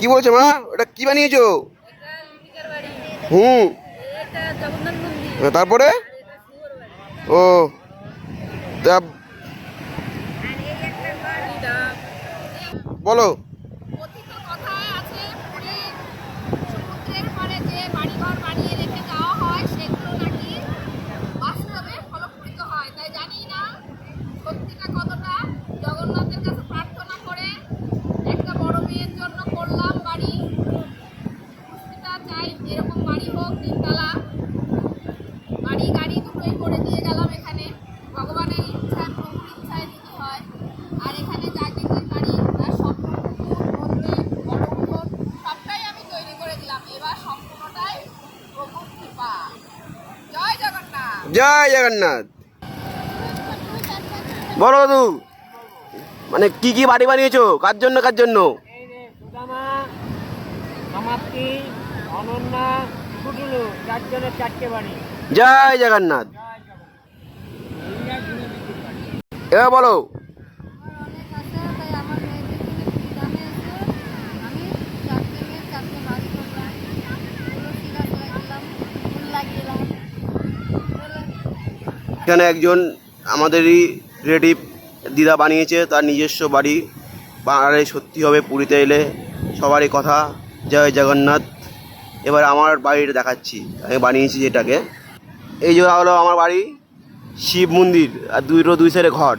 কি বলছো মা? ওটা কি বানিয়েছো? হুম, তারপরে ও তা বলো। কথিত কথায় আছে পুরী সমুদ্রের পাড়ে যে বাড়িঘর বানিয়ে রেখে যাওয়া হয় সেগুলো নাকি বাস্তবে ফলপ্রসূ হয়। তাই জানি না সত্যিটা কতটা। জগন্নাথের কাছে প্রার্থনা করে একটা বড় মেয়ের জন্য করলাম বাড়ি। সত্যিটা চাই এরকম বাড়ি হোক, তিনতলা বাড়ি গাড়ি দুটোই করে দিয়ে গেলাম এখানে। ভগবানের ইচ্ছায় প্রভুর ইচ্ছায় যদি হয়। আর এখানে যা কিছু গাড়ি তার স্বপ্ন মন্দির বড় উঠোন সবটাই আমি তৈরি করে দিলাম। এবার সম্পূর্ণটাই প্রভুর কৃপা। জয় জগন্নাথ। জয় জগন্নাথ। বলো দাদু, মানে কি কি বাড়ি বানিয়েছো? কার জন্য কার জন্য? এই যে সুদামা, সমাপ্তি, অনন্যা, টুটুলু, চারজনের চারটে বাড়ি। জয় জগন্নাথ। জয় জগন্নাথ। এবার বলো। অনেক আছে, তাই আমার মেয়েদের জন্য বিধানে এসে আমি চারটে মেয়ে চারটে বাড়ি করলাম। তুলসী গাছ লাগিয়েলাম, ফুল লাগিয়েলাম। এখানে একজন আমাদেরই রিলেটিভ দিদা বানিয়েছে তার নিজস্ব বাড়ি। বানালে সত্যি হবে, পুরীতে এলে সবারই কথা। জয় জগন্নাথ। এবার আমার বাড়িটা দেখাচ্ছি, আমি বানিয়েছি যেটাকে। এই যে হলো আমার বাড়ি, শিব মন্দির আর দুই সাইডে ঘর।